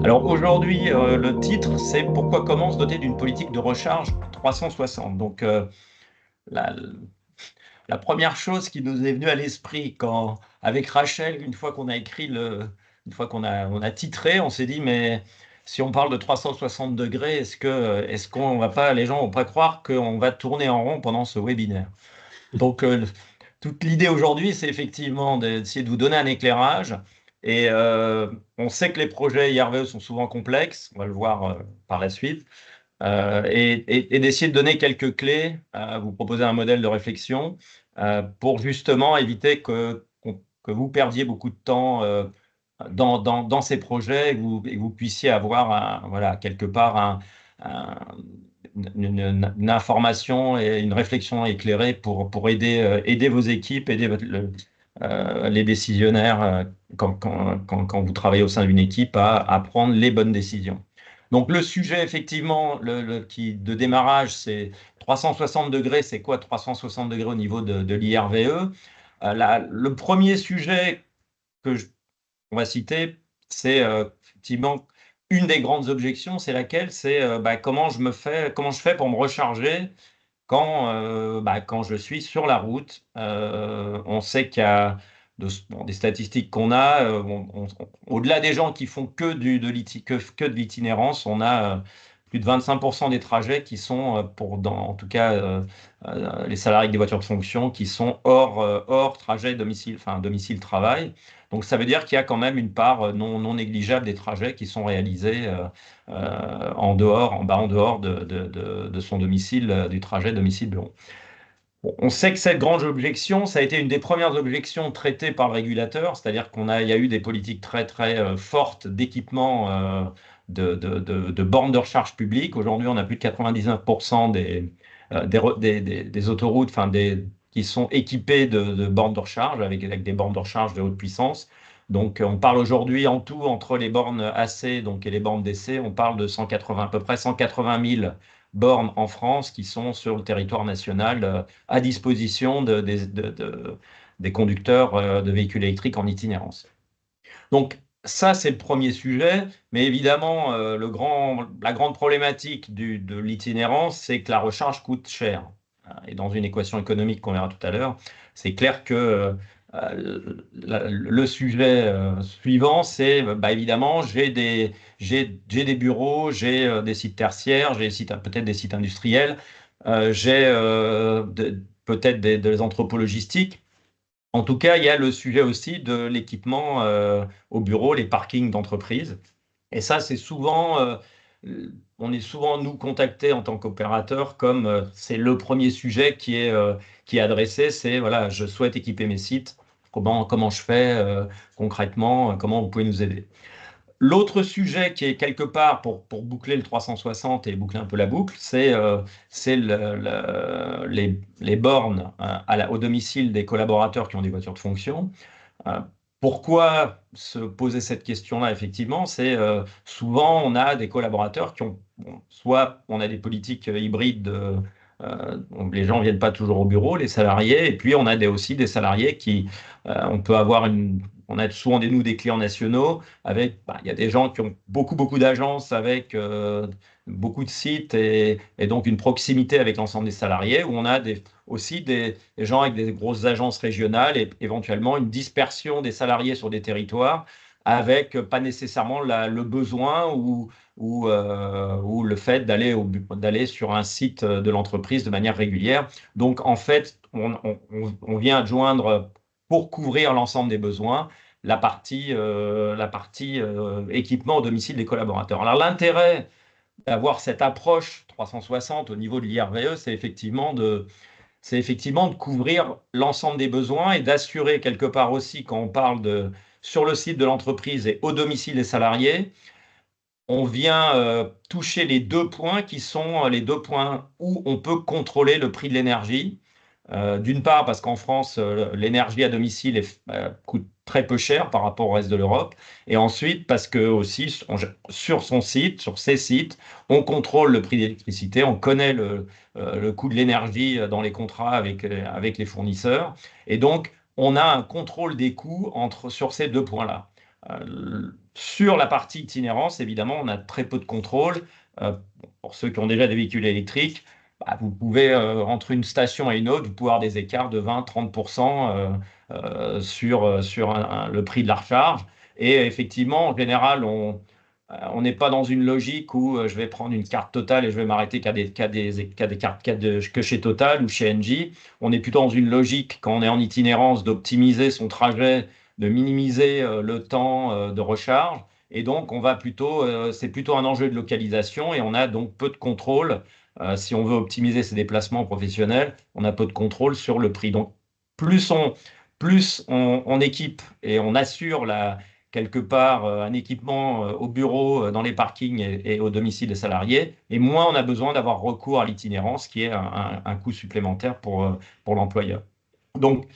Alors aujourd'hui, le titre, c'est Pourquoi comment se doter d'une politique de recharge 360. Donc, la, la première chose qui nous est venue à l'esprit avec Rachel, une fois qu'on a titré, on s'est dit, mais si on parle de 360 degrés, est-ce qu'on va pas, les gens vont pas croire qu'on va tourner en rond pendant ce webinaire? Donc, toute l'idée aujourd'hui, c'est effectivement d'essayer de vous donner un éclairage. Et on sait que les projets IRVE sont souvent complexes, on va le voir par la suite, et d'essayer de donner quelques clés, vous proposer un modèle de réflexion pour justement éviter que vous perdiez beaucoup de temps dans ces projets et que vous puissiez avoir voilà, quelque part un- une information et une réflexion éclairée pour aider vos équipes, aider les décisionnaires quand vous travaillez au sein d'une équipe à prendre les bonnes décisions. Donc le sujet, effectivement, de démarrage, c'est 360 degrés. C'est quoi 360 degrés au niveau de l'IRVE? Le premier sujet qu'on va citer, c'est effectivement une des grandes objections, c'est laquelle? C'est comment je fais pour me recharger quand je suis sur la route. On sait qu'il y a des statistiques qu'on a, au-delà des gens qui font que de l'itinérance, on a plus de 25% des trajets qui sont, en tout cas, les salariés des voitures de fonction, qui sont hors trajet domicile, enfin domicile-travail. Donc ça veut dire qu'il y a quand même une part non négligeable des trajets qui sont réalisés en dehors de son domicile, du trajet domicile-bureau. Bon, on sait que cette grande objection, ça a été une des premières objections traitées par le régulateur, c'est-à-dire il y a eu des politiques très très fortes d'équipement de bornes de recharge publiques. Aujourd'hui, on a plus de 99% des autoroutes, qui sont équipées de bornes de recharge avec des bornes de recharge de haute puissance. Donc, on parle aujourd'hui en tout, entre les bornes AC et les bornes DC, on parle de 180, à peu près 180 000 bornes en France qui sont sur le territoire national à disposition des conducteurs de véhicules électriques en itinérance. Donc, ça, c'est le premier sujet, mais évidemment, la grande problématique de l'itinérance, c'est que la recharge coûte cher. Et dans une équation économique qu'on verra tout à l'heure, c'est clair que le sujet suivant, c'est évidemment, j'ai des bureaux, j'ai des sites tertiaires, peut-être des sites industriels, j'ai peut-être des entrepôts logistiques. En tout cas, il y a le sujet aussi de l'équipement au bureau, les parkings d'entreprise. Et ça, on est souvent, nous, contactés en tant qu'opérateur, comme c'est le premier sujet qui est adressé, c'est, voilà, je souhaite équiper mes sites, comment je fais concrètement, comment vous pouvez nous aider. L'autre sujet qui est quelque part, pour boucler le 360 et boucler un peu la boucle, c'est les bornes au domicile des collaborateurs qui ont des voitures de fonction. Euh, Pourquoi se poser cette question-là? Effectivement, c'est souvent on a des collaborateurs qui ont, bon, soit on a des politiques hybrides, donc les gens viennent pas toujours au bureau, les salariés, et puis on a aussi des salariés on peut avoir on a souvent des clients nationaux il y a des gens qui ont beaucoup d'agences avec beaucoup de sites et donc une proximité avec l'ensemble des salariés, où on a aussi des gens avec des grosses agences régionales et éventuellement une dispersion des salariés sur des territoires avec pas nécessairement le besoin ou le fait d'aller sur un site de l'entreprise de manière régulière. Donc, en fait, on vient adjoindre, pour couvrir l'ensemble des besoins, la partie équipement au domicile des collaborateurs. Alors, l'intérêt d'avoir cette approche 360 au niveau de l'IRVE, c'est effectivement de couvrir l'ensemble des besoins et d'assurer quelque part aussi, quand on parle sur le site de l'entreprise et au domicile des salariés, on vient toucher les deux points qui sont les deux points où on peut contrôler le prix de l'énergie. D'une part, parce qu'en France, l'énergie à domicile coûte très peu cher par rapport au reste de l'Europe. Et ensuite, parce que aussi, sur ses sites, on contrôle le prix d'électricité, on connaît le coût de l'énergie dans les contrats avec les fournisseurs. Et donc, on a un contrôle des coûts sur ces deux points-là. Sur la partie itinérance, évidemment, on a très peu de contrôle. Pour ceux qui ont déjà des véhicules électriques, vous pouvez, entre une station et une autre, vous pouvez avoir des écarts de 20-30% sur le prix de la recharge. Et effectivement, en général, on n'est pas dans une logique où je vais prendre une carte Total et je vais m'arrêter qu'à des cartes que chez Total ou chez Engie. On est plutôt dans une logique, quand on est en itinérance, d'optimiser son trajet, de minimiser le temps de recharge. Et donc, c'est plutôt un enjeu de localisation et on a donc peu de contrôle. Si on veut optimiser ses déplacements professionnels, on a peu de contrôle sur le prix. Donc, plus on équipe et on assure quelque part un équipement au bureau, dans les parkings et au domicile des salariés, et moins on a besoin d'avoir recours à l'itinérance, qui est un coût supplémentaire pour l'employeur. Donc,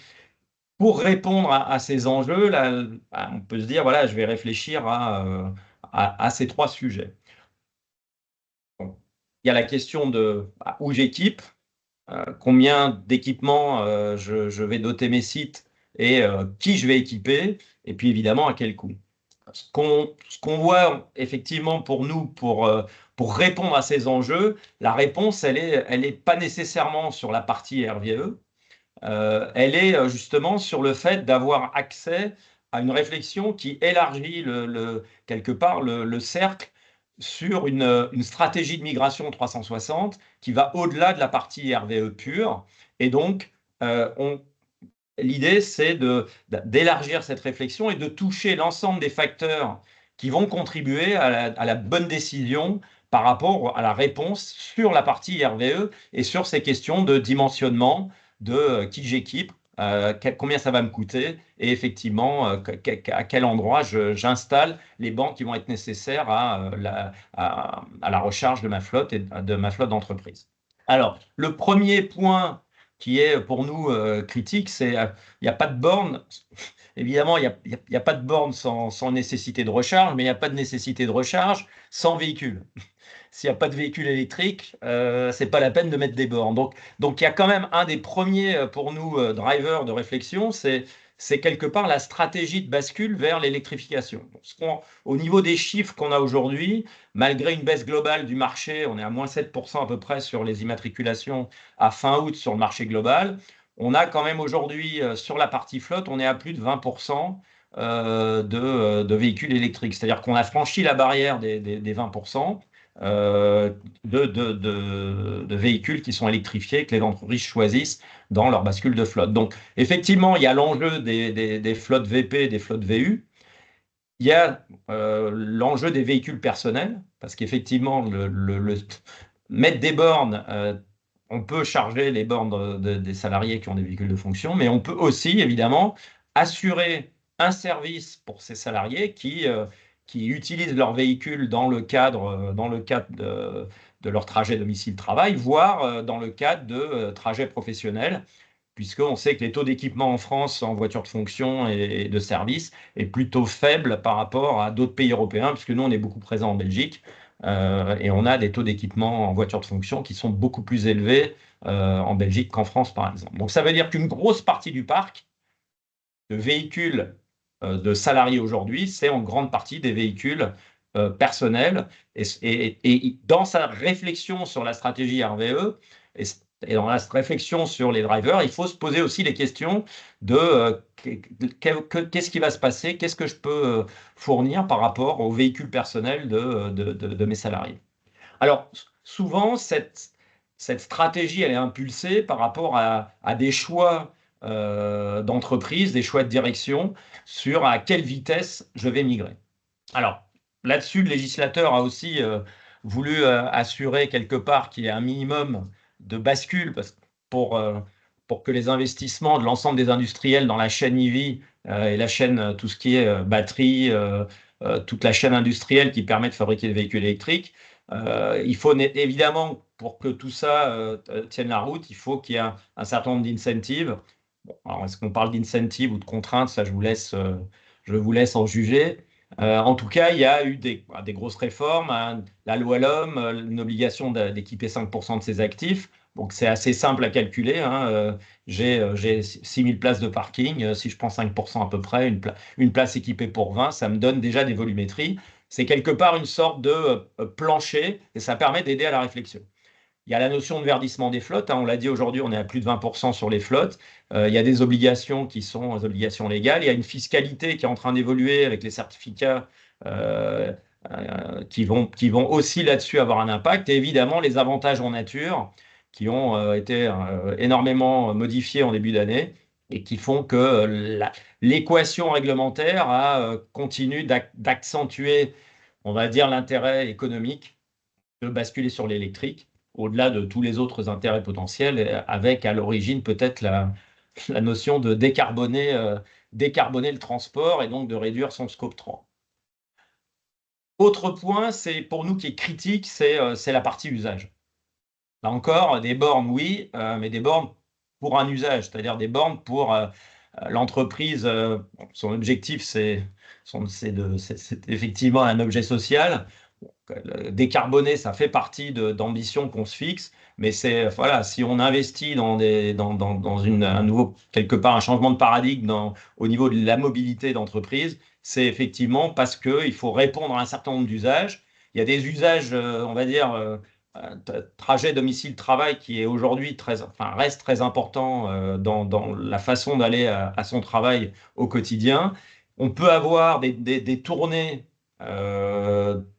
pour répondre à ces enjeux, là, on peut se dire, voilà, je vais réfléchir à ces trois sujets. Bon. Il y a la question de où j'équipe, combien d'équipements je vais doter mes sites et qui je vais équiper, et puis évidemment à quel coût. Ce qu'on voit effectivement pour nous, pour répondre à ces enjeux, la réponse, elle est pas nécessairement sur la partie RVE, elle est justement sur le fait d'avoir accès à une réflexion qui élargit quelque part le cercle sur une stratégie de migration 360 qui va au-delà de la partie RVE pure. Et donc, l'idée, c'est d'élargir cette réflexion et de toucher l'ensemble des facteurs qui vont contribuer à la bonne décision par rapport à la réponse sur la partie RVE et sur ces questions de dimensionnement, de qui j'équipe, combien ça va me coûter et effectivement à quel endroit j'installe les bancs qui vont être nécessaires à la recharge de ma flotte et de ma flotte d'entreprise. Alors, le premier point qui est pour nous critique, c'est il n'y a pas de borne. Évidemment, il n'y a pas de borne sans nécessité de recharge, mais il n'y a pas de nécessité de recharge sans véhicule. S'il n'y a pas de véhicule électrique, ce n'est pas la peine de mettre des bornes. Donc il y a quand même un des premiers, pour nous, drivers de réflexion, c'est quelque part la stratégie de bascule vers l'électrification. Au niveau des chiffres qu'on a aujourd'hui, malgré une baisse globale du marché, on est à moins 7% à peu près sur les immatriculations à fin août sur le marché global. On a quand même aujourd'hui, sur la partie flotte, on est à plus de 20% de véhicules électriques. C'est-à-dire qu'on a franchi la barrière des 20%. De véhicules qui sont électrifiés, que les entreprises choisissent dans leur bascule de flotte. Donc, effectivement, il y a l'enjeu des flottes VP et des flottes VU. Il y a l'enjeu des véhicules personnels, parce qu'effectivement, mettre des bornes, on peut charger les bornes des salariés qui ont des véhicules de fonction, mais on peut aussi, évidemment, assurer un service pour ces salariés qui utilisent leur véhicule dans le cadre de leur trajet domicile-travail, voire dans le cadre de trajets professionnels, puisqu'on sait que les taux d'équipement en France en voitures de fonction et de service est plutôt faible par rapport à d'autres pays européens, puisque nous, on est beaucoup présents en Belgique, et on a des taux d'équipement en voitures de fonction qui sont beaucoup plus élevés en Belgique qu'en France, par exemple. Donc ça veut dire qu'une grosse partie du parc de véhicules de salariés aujourd'hui, c'est en grande partie des véhicules personnels. Et dans sa réflexion sur la stratégie RVE et dans la réflexion sur les drivers, il faut se poser aussi les questions de qu'est-ce qui va se passer, qu'est-ce que je peux fournir par rapport aux véhicules personnels de mes salariés. Alors, souvent, cette stratégie, elle est impulsée par rapport à des choix d'entreprise, des choix de direction sur à quelle vitesse je vais migrer. Alors, là-dessus, le législateur a aussi voulu assurer quelque part qu'il y ait un minimum de bascule pour que les investissements de l'ensemble des industriels dans la chaîne EV et la chaîne, tout ce qui est batterie, toute la chaîne industrielle qui permet de fabriquer des véhicules électriques, il faut évidemment, pour que tout ça tienne la route, il faut qu'il y ait un certain nombre d'incentives. Bon, alors, est-ce qu'on parle d'incentives ou de contraintes? Ça, je vous laisse en juger. En tout cas, il y a eu des grosses réformes, hein, la loi LOM, une obligation d'équiper 5% de ses actifs. Donc c'est assez simple à calculer, hein. J'ai 6 000 places de parking. Si je prends 5% à peu près, une place équipée pour 20, ça me donne déjà des volumétries. C'est quelque part une sorte de plancher et ça permet d'aider à la réflexion. Il y a la notion de verdissement des flottes, hein. On l'a dit aujourd'hui, on est à plus de 20% sur les flottes. Il y a des obligations qui sont des obligations légales. Il y a une fiscalité qui est en train d'évoluer avec les certificats euh, qui vont aussi là-dessus avoir un impact. Et évidemment, les avantages en nature qui ont été énormément modifiés en début d'année et qui font que l'équation réglementaire continue d'accentuer, on va dire, l'intérêt économique de basculer sur l'électrique, au-delà de tous les autres intérêts potentiels, avec à l'origine peut-être la notion de décarboner le transport et donc de réduire son scope 3. Autre point, c'est pour nous qui est critique, c'est la partie usage. Là encore, des bornes, oui, mais des bornes pour un usage, c'est-à-dire des bornes pour l'entreprise. Son objectif, c'est effectivement un objet social. Décarboner, ça fait partie d'ambitions qu'on se fixe, mais voilà, si on investit dans un nouveau, quelque part, un changement de paradigme au niveau de la mobilité d'entreprise, c'est effectivement parce qu'il faut répondre à un certain nombre d'usages. Il y a des usages, on va dire, trajet domicile-travail qui est aujourd'hui reste très important dans la façon d'aller à son travail au quotidien. On peut avoir des tournées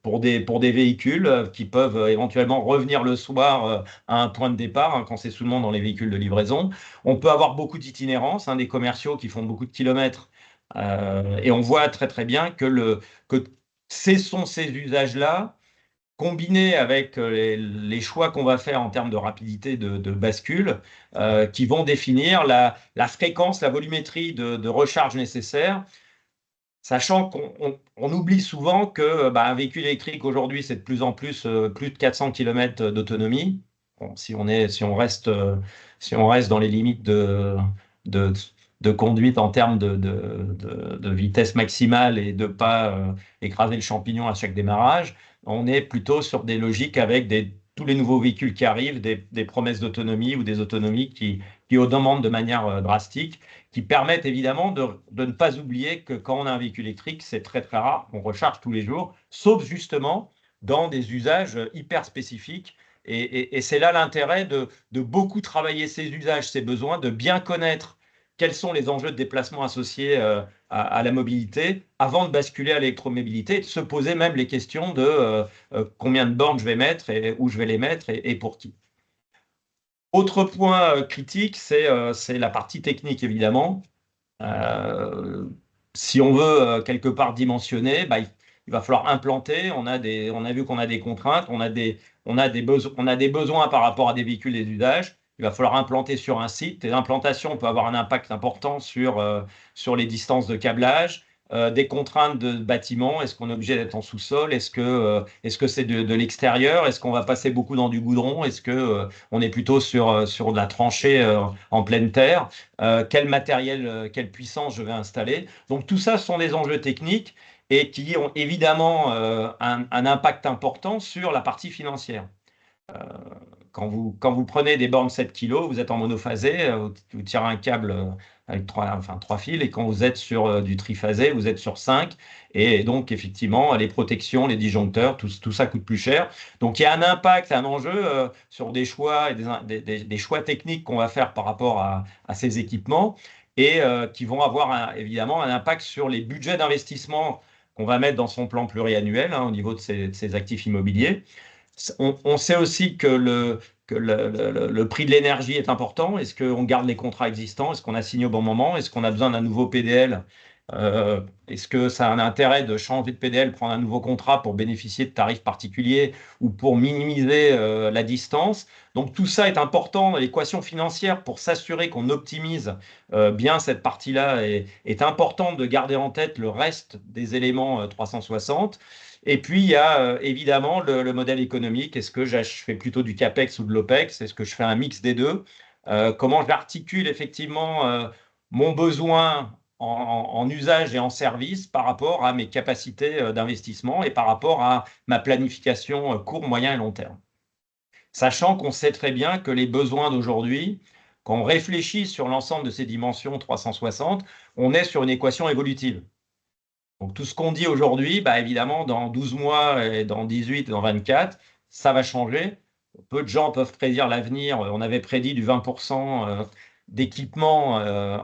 pour des véhicules qui peuvent éventuellement revenir le soir à un point de départ, hein, quand c'est seulement dans les véhicules de livraison. On peut avoir beaucoup d'itinérance, hein, des commerciaux qui font beaucoup de kilomètres. Et on voit très très bien que ces sont ces usages-là, combinés avec les choix qu'on va faire en termes de rapidité de bascule, qui vont définir la fréquence, la volumétrie de recharge nécessaire. Sachant qu'on oublie souvent que un véhicule électrique aujourd'hui, c'est de plus en plus plus de 400 km d'autonomie. Bon, si on reste dans les limites de, de conduite en termes de vitesse maximale et de ne pas écraser le champignon à chaque démarrage, on est plutôt sur des logiques avec tous les nouveaux véhicules qui arrivent, des promesses d'autonomie ou des autonomies qui augmentent de manière drastique, qui permettent évidemment de ne pas oublier que quand on a un véhicule électrique, c'est très très rare qu'on recharge tous les jours, sauf justement dans des usages hyper spécifiques. Et c'est là l'intérêt de beaucoup travailler ces usages, ces besoins, de bien connaître quels sont les enjeux de déplacement associés à la mobilité avant de basculer à l'électromobilité, et de se poser même les questions de combien de bornes je vais mettre et où je vais les mettre et pour qui. Autre point critique, c'est la partie technique, évidemment. Euh, Si on veut quelque part dimensionner, il va falloir implanter. On a vu qu'on a des contraintes, on a des besoins par rapport à des véhicules et des usages. Il va falloir implanter sur un site. Et l'implantation peut avoir un impact important sur les distances de câblage, des contraintes de bâtiment. Est-ce qu'on est obligé d'être en sous-sol? Est-ce que c'est de l'extérieur? Est-ce qu'on va passer beaucoup dans du goudron? Est-ce que on est plutôt sur de la tranchée en pleine terre? Quel matériel, quelle puissance je vais installer? Donc tout ça, ce sont des enjeux techniques et qui ont évidemment un impact important sur la partie financière. Euh, quand vous prenez des bornes 7 kg, vous êtes en monophasé, vous tirez un câble avec trois fils, et quand vous êtes sur du triphasé, vous êtes sur 5. Et donc, effectivement, les protections, les disjoncteurs, tout ça coûte plus cher. Donc, il y a un impact, un enjeu sur des choix et des choix techniques qu'on va faire par rapport à ces équipements et qui vont avoir évidemment un impact sur les budgets d'investissement qu'on va mettre dans son plan pluriannuel, hein, au niveau de ces actifs immobiliers. On sait aussi que le prix de l'énergie est important. Est-ce qu'on garde les contrats existants? Est-ce qu'on a signé au bon moment? Est-ce qu'on a besoin d'un nouveau PDL? Est-ce que ça a un intérêt de changer de PDL, prendre un nouveau contrat pour bénéficier de tarifs particuliers ou pour minimiser la distance? Donc tout ça est important. L'équation financière pour s'assurer qu'on optimise bien cette partie-là est importante de garder en tête le reste des éléments 360. Et puis, il y a évidemment le modèle économique. Est-ce que je fais plutôt du CAPEX ou de l'OPEX? Est-ce que je fais un mix des deux? Comment j'articule effectivement mon besoin en usage et en service par rapport à mes capacités d'investissement et par rapport à ma planification court, moyen et long terme? sachant qu'on sait très bien que les besoins d'aujourd'hui, quand on réfléchit sur l'ensemble de ces dimensions 360, on est sur une équation évolutive. Donc tout ce qu'on dit aujourd'hui, bah, évidemment, dans 12 mois, et dans 18, dans 24, ça va changer. Peu de gens peuvent prédire l'avenir. On avait prédit du 20% d'équipement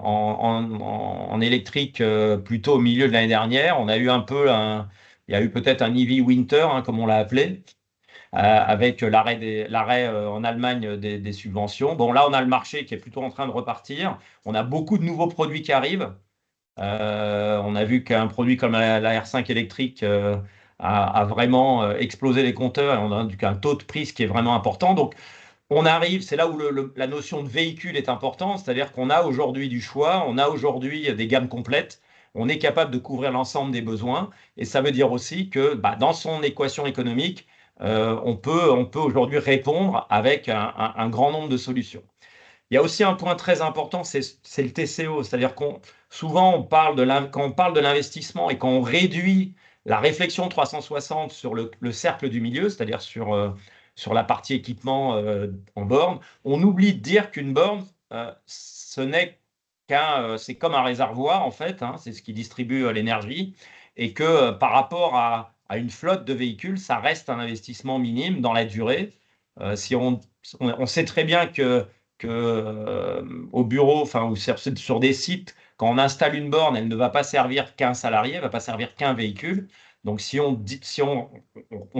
en électrique plutôt au milieu de l'année dernière. On a eu il y a eu peut-être un EV Winter, hein, comme on l'a appelé, avec l'arrêt en Allemagne des subventions. Bon, là, on a le marché qui est plutôt en train de repartir. On a beaucoup de nouveaux produits qui arrivent. On a vu qu'un produit comme la R5 électrique a vraiment explosé les compteurs et on a vu qu'un taux de prise qui est vraiment important. Donc, on arrive, c'est là où la notion de véhicule est importante, c'est-à-dire qu'on a aujourd'hui du choix, on a aujourd'hui des gammes complètes, on est capable de couvrir l'ensemble des besoins et ça veut dire aussi que bah, dans son équation économique, on peut aujourd'hui répondre avec un grand nombre de solutions. Il y a aussi un point très important, c'est le TCO, c'est-à-dire souvent quand on parle de l'investissement et quand on réduit la réflexion 360 sur le cercle du milieu, c'est-à-dire sur la partie équipement en borne, on oublie de dire qu'une borne, c'est comme un réservoir en fait, hein, c'est ce qui distribue l'énergie, et que par rapport à une flotte de véhicules, ça reste un investissement minime dans la durée. Si on sait très bien que au bureau, enfin, ou sur des sites, quand on installe une borne, elle ne va pas servir qu'un salarié, elle ne va pas servir qu'un véhicule. Donc, si on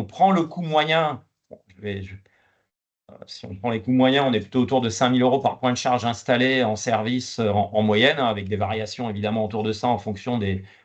prend le coût moyen, bon, si on prend les coûts moyens, on est plutôt autour de 5 000 euros par point de charge installé en service en moyenne, hein, avec des variations évidemment autour de ça en fonction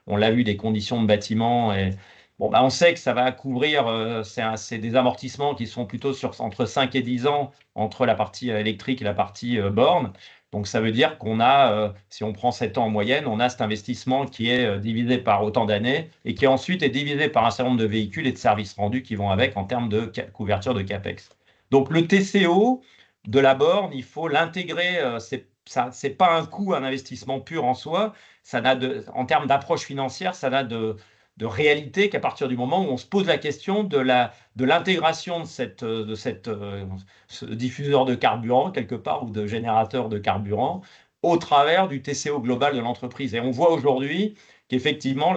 on l'a vu, des conditions de bâtiment. Et, bon, bah, on sait que ça va couvrir, c'est des amortissements qui sont plutôt entre 5 et 10 ans entre la partie électrique et la partie borne. Donc ça veut dire qu'on a, si on prend 7 ans en moyenne, on a cet investissement qui est divisé par autant d'années et qui ensuite est divisé par un certain nombre de véhicules et de services rendus qui vont avec en termes de couverture de CAPEX. Donc le TCO de la borne, il faut l'intégrer. C'est pas un coût, un investissement pur en soi. En termes d'approche financière, ça n'a de réalité qu'à partir du moment où on se pose la question de l'intégration ce diffuseur de carburant quelque part ou de générateur de carburant au travers du TCO global de l'entreprise. Et on voit aujourd'hui qu'effectivement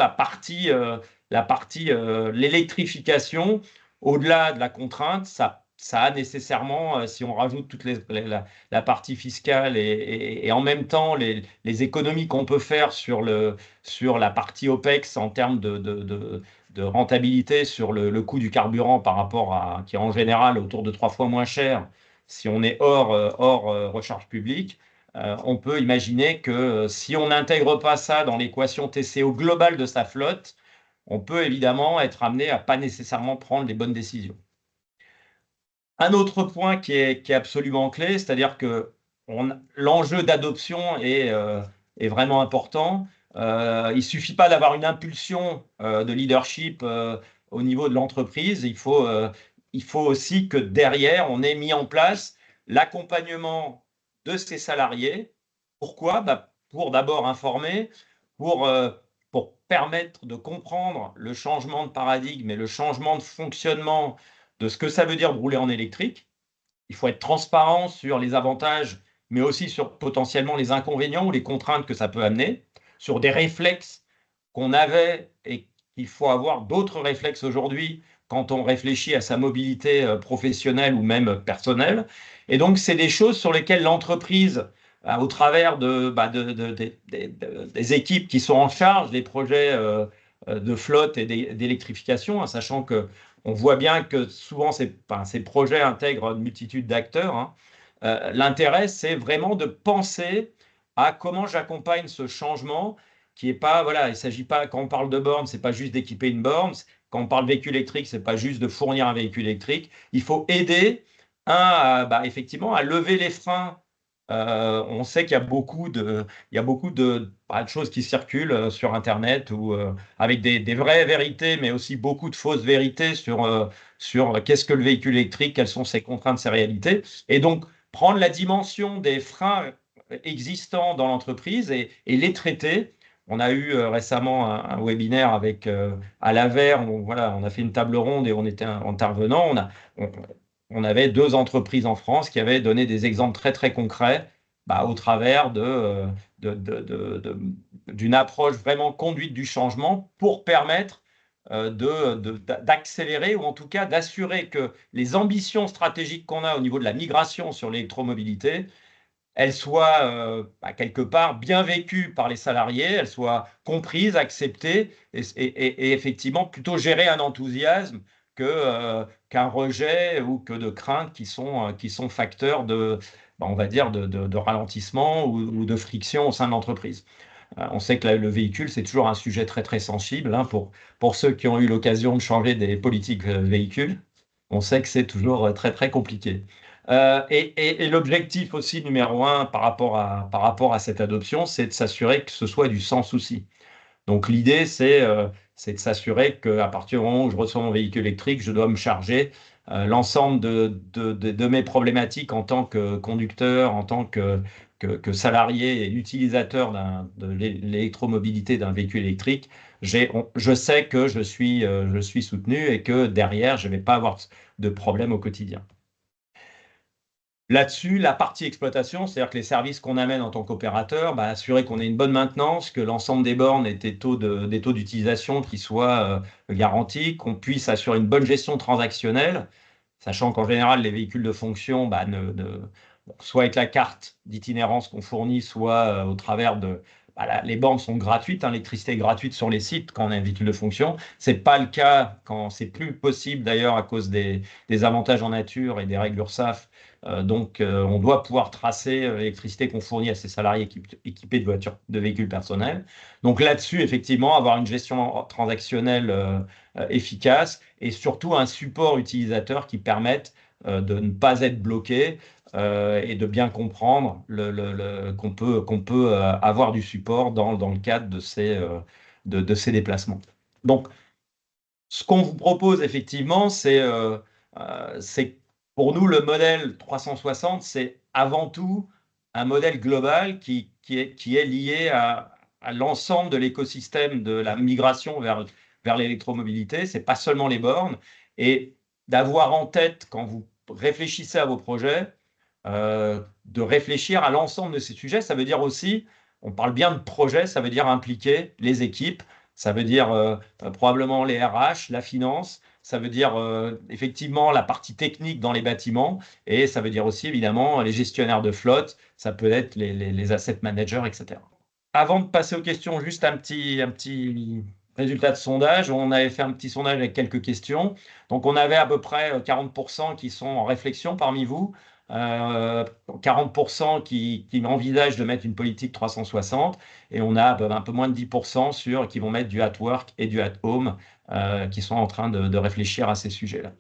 l'électrification, au-delà de la contrainte, ça a nécessairement, si on rajoute la partie fiscale et en même temps les économies qu'on peut faire sur la partie OPEX en termes de rentabilité sur le coût du carburant par rapport qui est en général autour de 3 fois moins cher si on est hors recharge publique, on peut imaginer que si on n'intègre pas ça dans l'équation TCO globale de sa flotte, on peut évidemment être amené à pas nécessairement prendre les bonnes décisions. Un autre point qui est absolument clé, c'est-à-dire que l'enjeu d'adoption est vraiment important. Il ne suffit pas d'avoir une impulsion de leadership au niveau de l'entreprise. Il faut aussi que derrière, on ait mis en place l'accompagnement de ses salariés. Pourquoi? Bah, pour d'abord informer, pour, pour permettre de comprendre le changement de paradigme et le changement de fonctionnement de ce que ça veut dire de rouler en électrique. Il faut être transparent sur les avantages, mais aussi sur potentiellement les inconvénients ou les contraintes que ça peut amener, sur des réflexes qu'on avait et qu'il faut avoir d'autres réflexes aujourd'hui quand on réfléchit à sa mobilité professionnelle ou même personnelle. Et donc, c'est des choses sur lesquelles l'entreprise, au travers des équipes qui sont en charge des projets de flotte et d'électrification, hein, sachant que on voit bien que souvent ces projets intègrent une multitude d'acteurs, hein. L'intérêt, c'est vraiment de penser à comment j'accompagne ce changement qui est pas, voilà, il s'agit pas, quand on parle de borne, c'est pas juste d'équiper une borne, quand on parle véhicule électrique, c'est pas juste de fournir un véhicule électrique, il faut aider effectivement à lever les freins. On sait qu'il y a beaucoup de choses qui circulent sur Internet avec des vraies vérités, mais aussi beaucoup de fausses vérités sur qu'est-ce que le véhicule électrique, quelles sont ses contraintes, ses réalités. Et donc, prendre la dimension des freins existants dans l'entreprise et les traiter. On a eu récemment un webinaire avec à l'AVER, on a fait une table ronde et on était intervenant. on avait 2 entreprises en France qui avaient donné des exemples très, très concrets, au travers d'une approche vraiment conduite du changement pour permettre d'accélérer ou en tout cas d'assurer que les ambitions stratégiques qu'on a au niveau de la migration sur l'électromobilité, elles soient quelque part bien vécues par les salariés, elles soient comprises, acceptées et effectivement plutôt gérer un enthousiasme qu'un rejet ou que de craintes qui sont facteurs on va dire, de ralentissement ou de friction au sein de l'entreprise. On sait que le véhicule, c'est toujours un sujet très très sensible, hein, pour ceux qui ont eu l'occasion de changer des politiques véhicules. On sait que c'est toujours très très compliqué. Et l'objectif aussi numéro un par rapport à cette adoption, c'est de s'assurer que ce soit du sans souci. Donc l'idée, c'est de s'assurer qu'à partir du moment où je reçois mon véhicule électrique, je dois me charger l'ensemble de mes problématiques en tant que conducteur, en tant que salarié et utilisateur de l'électromobilité d'un véhicule électrique. Je sais que je suis soutenu et que derrière, je ne vais pas avoir de problème au quotidien. Là-dessus, la partie exploitation, c'est-à-dire que les services qu'on amène en tant qu'opérateur, assurer qu'on ait une bonne maintenance, que l'ensemble des bornes aient des taux d'utilisation qui soient garantis, qu'on puisse assurer une bonne gestion transactionnelle, sachant qu'en général, les véhicules de fonction, soit avec la carte d'itinérance qu'on fournit, soit au travers les bornes sont gratuites, hein, l'électricité est gratuite sur les sites quand on a un véhicule de fonction. Ce n'est pas le cas quand c'est plus possible d'ailleurs à cause des avantages en nature et des règles URSSAF. Donc, on doit pouvoir tracer l'électricité qu'on fournit à ces salariés équipés de véhicules personnels. Donc là-dessus, effectivement, avoir une gestion transactionnelle efficace et surtout un support utilisateur qui permette de ne pas être bloqué et de bien comprendre qu'on peut avoir du support dans le cadre de ces déplacements. Donc, ce qu'on vous propose effectivement, c'est pour nous le modèle 360, c'est avant tout un modèle global qui est lié à l'ensemble de l'écosystème de la migration vers l'électromobilité. C'est pas seulement les bornes. Et d'avoir en tête, quand vous réfléchissez à vos projets, de réfléchir à l'ensemble de ces sujets. Ça veut dire aussi, on parle bien de projet, ça veut dire impliquer les équipes, ça veut dire probablement les RH, la finance, ça veut dire effectivement la partie technique dans les bâtiments, et ça veut dire aussi évidemment les gestionnaires de flotte, ça peut être les asset managers, etc. Avant de passer aux questions, juste un petit résultat de sondage. On avait fait un petit sondage avec quelques questions. Donc, on avait à peu près 40% qui sont en réflexion parmi vous, 40% qui envisagent de mettre une politique 360, et on a un peu moins de 10% qui vont mettre du at work et du at home, qui sont en train de réfléchir à ces sujets-là.